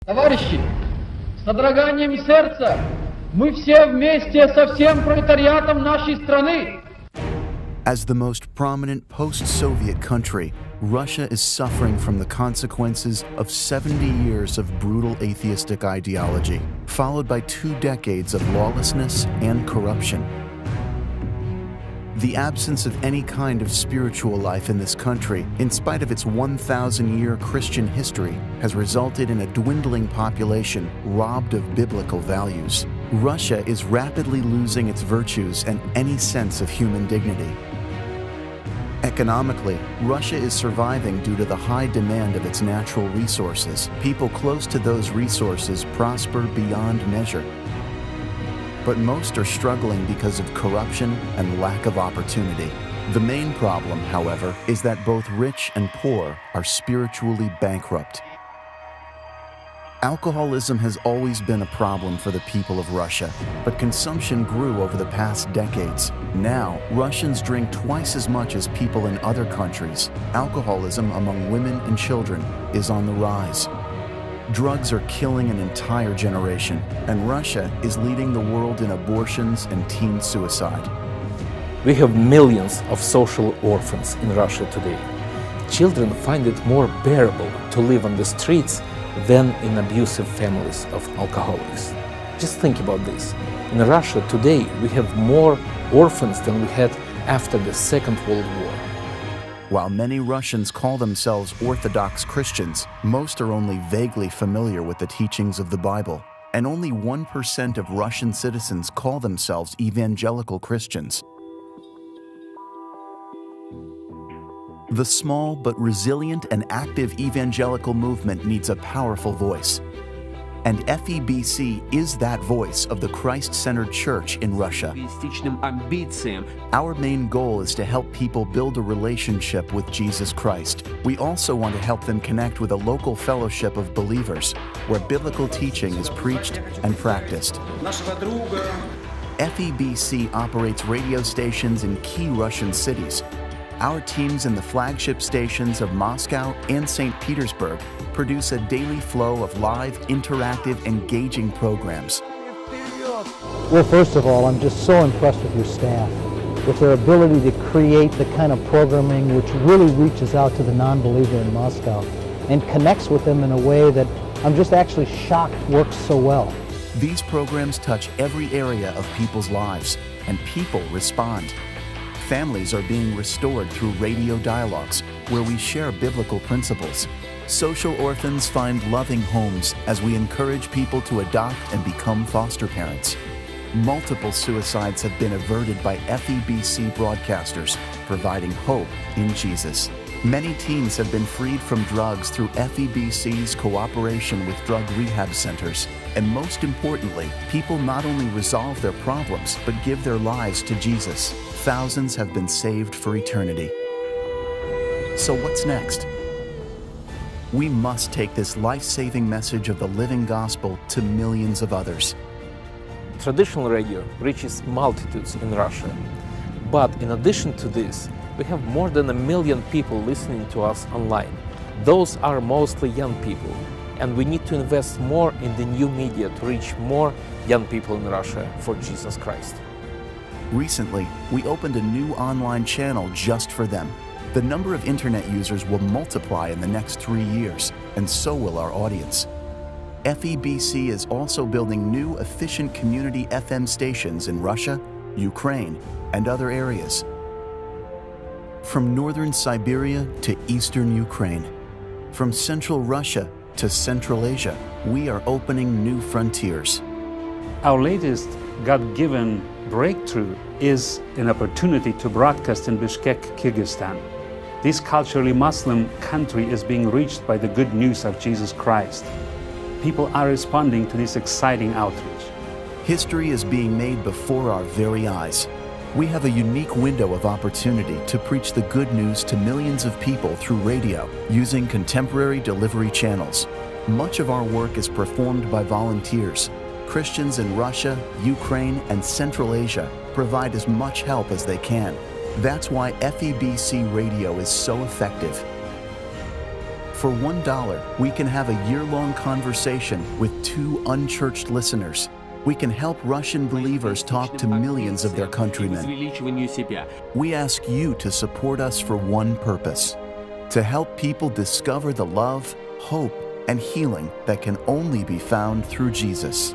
Товарищи, с содроганием сердца мы все вместе со всем пролетариатом нашей страны. As the most prominent post-Soviet country, Russia is suffering from the consequences of 70 years of brutal atheistic ideology, followed by 2 decades of lawlessness and corruption. The absence of any kind of spiritual life in this country, in spite of its 1,000-year Christian history, has resulted in a dwindling population robbed of biblical values. Russia is rapidly losing its virtues and any sense of human dignity. Economically, Russia is surviving due to the high demand of its natural resources. People close to those resources prosper beyond measure. But most are struggling because of corruption and lack of opportunity. The main problem, however, is that both rich and poor are spiritually bankrupt. Alcoholism has always been a problem for the people of Russia, but consumption grew over the past decades. Now, Russians drink twice as much as people in other countries. Alcoholism among women and children is on the rise. Drugs are killing an entire generation, and Russia is leading the world in abortions and teen suicide. We have millions of social orphans in Russia today. Children find it more bearable to live on the streets than in abusive families of alcoholics. Just think about this. In Russia today, we have more orphans than we had after the Second World War. While many Russians call themselves Orthodox Christians, most are only vaguely familiar with the teachings of the Bible, and only 1% of Russian citizens call themselves evangelical Christians. The small but resilient and active evangelical movement needs a powerful voice. And FEBC is that voice of the Christ-centered church in Russia. Our main goal is to help people build a relationship with Jesus Christ. We also want to help them connect with a local fellowship of believers where biblical teaching is preached and practiced. FEBC operates radio stations in key Russian cities. Our teams in the flagship stations of Moscow and St. Petersburg produce a daily flow of live, interactive, engaging programs. Well, first of all, I'm just so impressed with your staff, with their ability to create the kind of programming which really reaches out to the non-believer in Moscow and connects with them in a way that I'm just actually shocked works so well. These programs touch every area of people's lives, and people respond. Families are being restored through radio dialogues where we share biblical principles. Social orphans find loving homes as we encourage people to adopt and become foster parents. Multiple suicides have been averted by FEBC broadcasters, providing hope in Jesus. Many teens have been freed from drugs through FEBC's cooperation with drug rehab centers. And most importantly, people not only resolve their problems, but give their lives to Jesus. Thousands have been saved for eternity. So what's next? We must take this life-saving message of the living gospel to millions of others. Traditional radio reaches multitudes in Russia. But in addition to this, we have more than 1 million people listening to us online. Those are mostly young people, and we need to invest more in the new media to reach more young people in Russia for Jesus Christ. Recently, we opened a new online channel just for them. The number of internet users will multiply in the next 3 years, and so will our audience. FEBC is also building new, efficient community FM stations in Russia, Ukraine, and other areas. From northern Siberia to eastern Ukraine, from central Russia to Central Asia, we are opening new frontiers. Our latest God-given breakthrough is an opportunity to broadcast in Bishkek, Kyrgyzstan. This culturally Muslim country is being reached by the good news of Jesus Christ. People are responding to this exciting outreach. History is being made before our very eyes. We have a unique window of opportunity to preach the good news to millions of people through radio using contemporary delivery channels. Much of our work is performed by volunteers. Christians in Russia, Ukraine, and Central Asia provide as much help as they can. That's why FEBC radio is so effective. For $1, we can have a year-long conversation with 2 unchurched listeners. We can help Russian believers talk to millions of their countrymen. We ask you to support us for one purpose: to help people discover the love, hope, and healing that can only be found through Jesus.